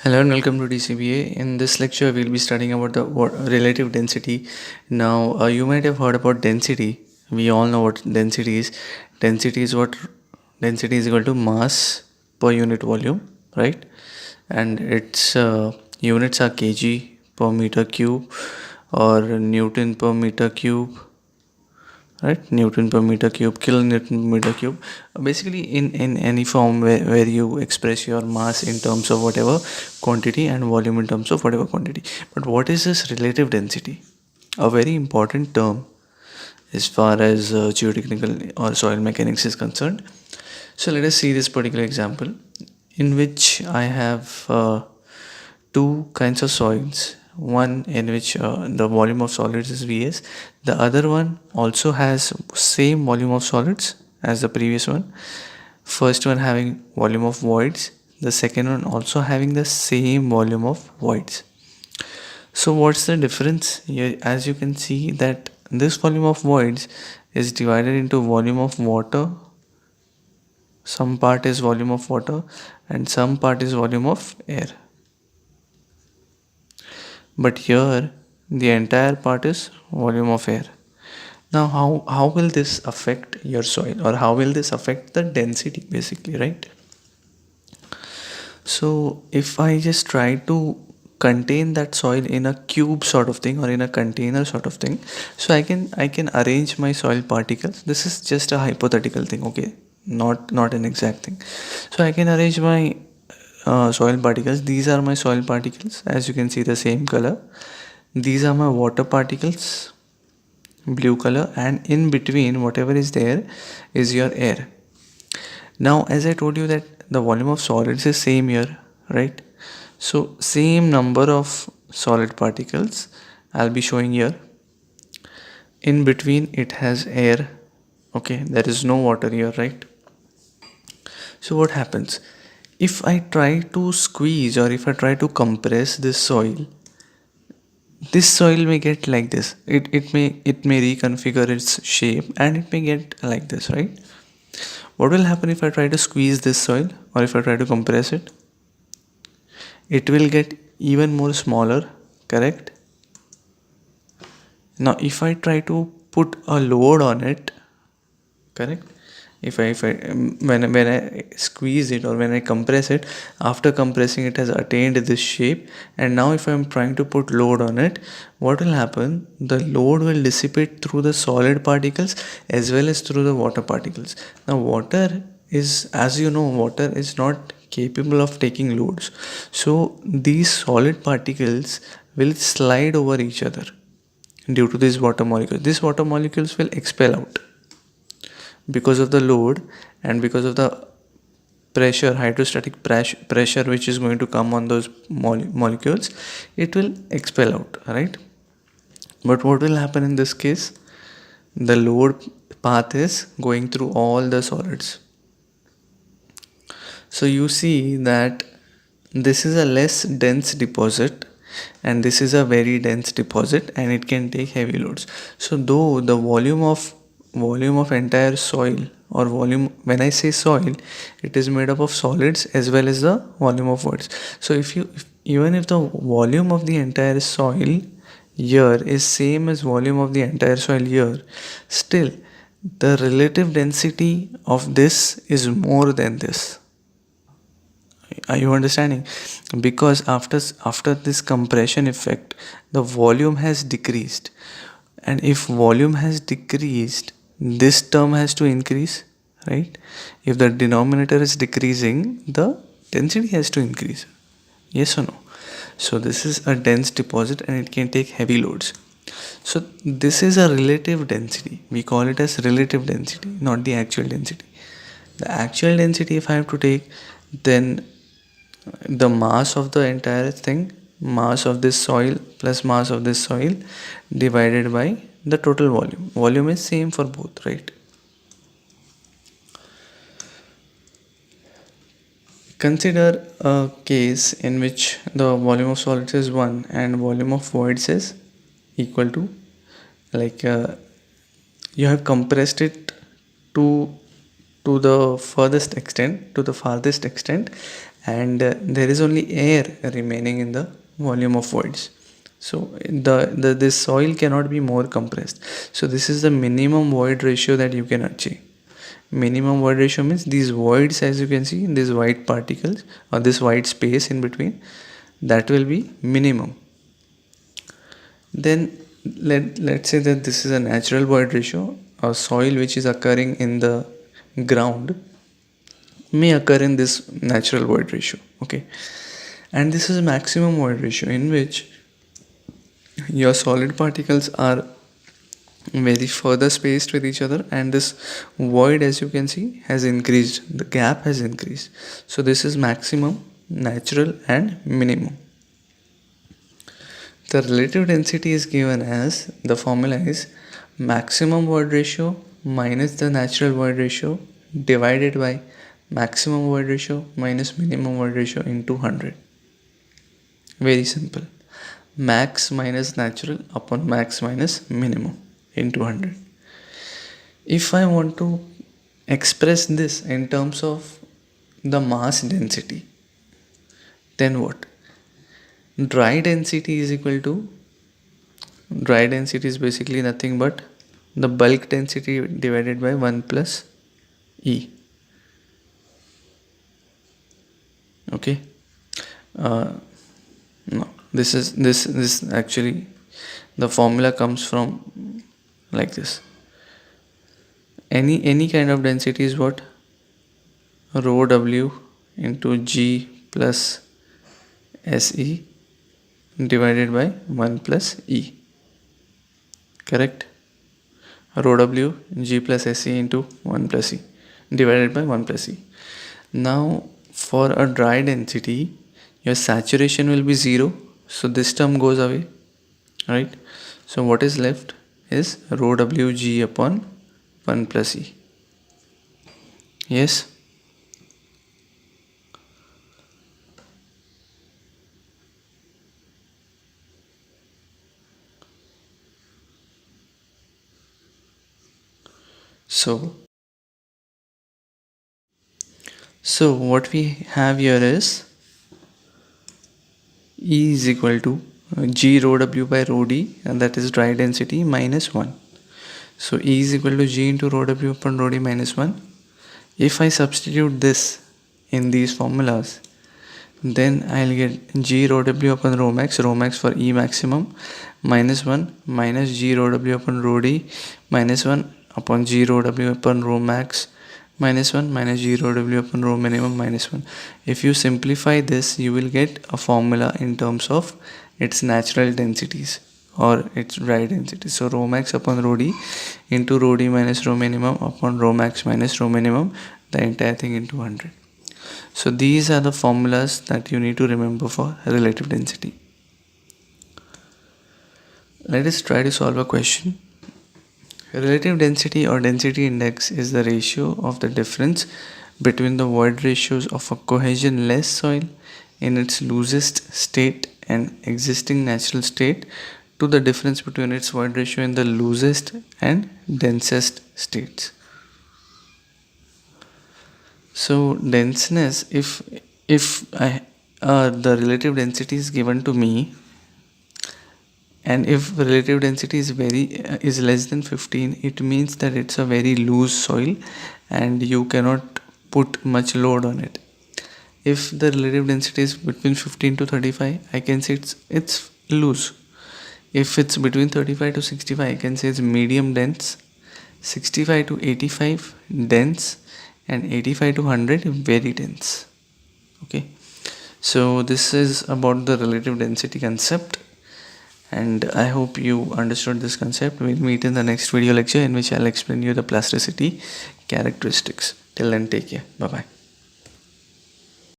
Hello and welcome to DCBA. In this lecture, we'll be studying about the relative density. Now, you might have heard about density. We all know what density is. Density is what density is equal to mass per unit volume, right? And its units are kg per meter cube or Newton per meter cube, right? Newton per meter cube, kilonewton per meter cube. Basically in any form where you express your mass in terms of whatever quantity and volume in terms of whatever quantity. But what is this relative density? A very important term as far as geotechnical or soil mechanics is concerned. So let us see this particular example in which I have two kinds of soils. One in which the volume of solids is Vs. The other one also has same volume of solids as the previous one. First one having volume of voids. The second one also having the same volume of voids. So what's the difference here? As you can see that this volume of voids is divided into volume of water. Some part is volume of water and some part is volume of air. But here the entire part is volume of air. Now how will this affect your soil, or how will this affect the density basically, right? So if I just try to contain that soil in a cube sort of thing or in a container sort of thing, so I can arrange my soil particles. This is just a hypothetical thing, okay, not an exact thing. So I can arrange my soil particles. These are my soil particles, as you can see, the same color. These are my water particles, blue color, and in between whatever is there is your air. Now as I told you that the volume of solids is same here, right? So same number of solid particles I'll be showing here. In between it has air. Okay, there is no water here, right? So what happens if I try to squeeze, or if I try to compress this soil? This soil may get like this. It may reconfigure its shape and it may get like this, right? What will happen if I try to squeeze this soil, or if I try to compress it? It will get even more smaller, correct? Now if I try to put a load on it, correct, if I when I squeeze it or when I compress it, after compressing it has attained this shape, and now if I'm trying to put load on it, what will happen? The load will dissipate through the solid particles as well as through the water particles. Now water is, as you know, water is not capable of taking loads, so these solid particles will slide over each other due to these water molecules. These water molecules will expel out because of the load and because of the pressure, hydrostatic pressure which is going to come on those molecules. It will expel out, right? But what will happen in this case? The load path is going through all the solids. So you see that this is a less dense deposit and this is a very dense deposit, and it can take heavy loads. So though the volume of entire soil, or volume, when I say soil, it is made up of solids as well as the volume of voids. So even if the volume of the entire soil here is same as volume of the entire soil here, still the relative density of this is more than this. Are you understanding? Because after this compression effect, the volume has decreased, and if volume has decreased, this term has to increase, right? If the denominator is decreasing, the density has to increase. Yes or no? So this is a dense deposit and it can take heavy loads. So this is a relative density. We call it as relative density, not the actual density. The actual density, if I have to take, then the mass of the entire thing, mass of this soil plus mass of this soil divided by the total volume is same for both, right? Consider a case in which the volume of solids is 1 and volume of voids is equal to, like you have compressed it to the farthest extent, and there is only air remaining in the volume of voids. So this soil cannot be more compressed. So this is the minimum void ratio that you can achieve. Minimum void ratio means these voids, as you can see, these white particles or this white space in between, that will be minimum. Then let's say that this is a natural void ratio. A soil which is occurring in the ground may occur in this natural void ratio. Okay, and this is a maximum void ratio in which your solid particles are very further spaced with each other, and this void, as you can see, has increased. The gap has increased. So this is maximum, natural, and minimum. The relative density is given as, the formula is maximum void ratio minus the natural void ratio divided by maximum void ratio minus minimum void ratio into 100. Very simple. Max minus natural upon max minus minimum into 100. If I want to express this in terms of the mass density, then what? Dry density is basically nothing but the bulk density divided by 1 plus E. Okay. No, this actually, the formula comes from like this. Any kind of density is what? Rho W into G plus SE divided by 1 plus E. Correct? Rho W G plus SE into 1 plus E divided by 1 plus E. Now for a dry density, your saturation will be 0, so this term goes away, right? So what is left is rho W G upon 1 plus E. Yes? So what we have here is E is equal to G rho W by rho D, and that is dry density, minus 1. So E is equal to G into rho W upon rho D minus 1. If I substitute this in these formulas, then I'll get G rho W upon rho max for E maximum, minus 1 minus G rho W upon rho D minus 1 upon G rho W upon rho max minus 1 minus G rho W upon rho minimum minus 1. If you simplify this, you will get a formula in terms of its natural densities or its dry density. So rho max upon rho D into rho D minus rho minimum upon rho max minus rho minimum, the entire thing into 100. So these are the formulas that you need to remember for relative density. Let us try to solve a question. Relative density or density index is the ratio of the difference between the void ratios of a cohesion-less soil in its loosest state and existing natural state to the difference between its void ratio in the loosest and densest states. So denseness, if the relative density is given to me, and if relative density is less than 15, it means that it's a very loose soil and you cannot put much load on it. If the relative density is between 15 to 35, I can say it's loose. If it's between 35 to 65, I can say it's medium dense, 65 to 85 dense, and 85 to 100 very dense. Okay, so this is about the relative density concept, and I hope you understood this concept. We'll meet in the next video lecture in which I'll explain you the plasticity characteristics. Till then, take care. Bye bye.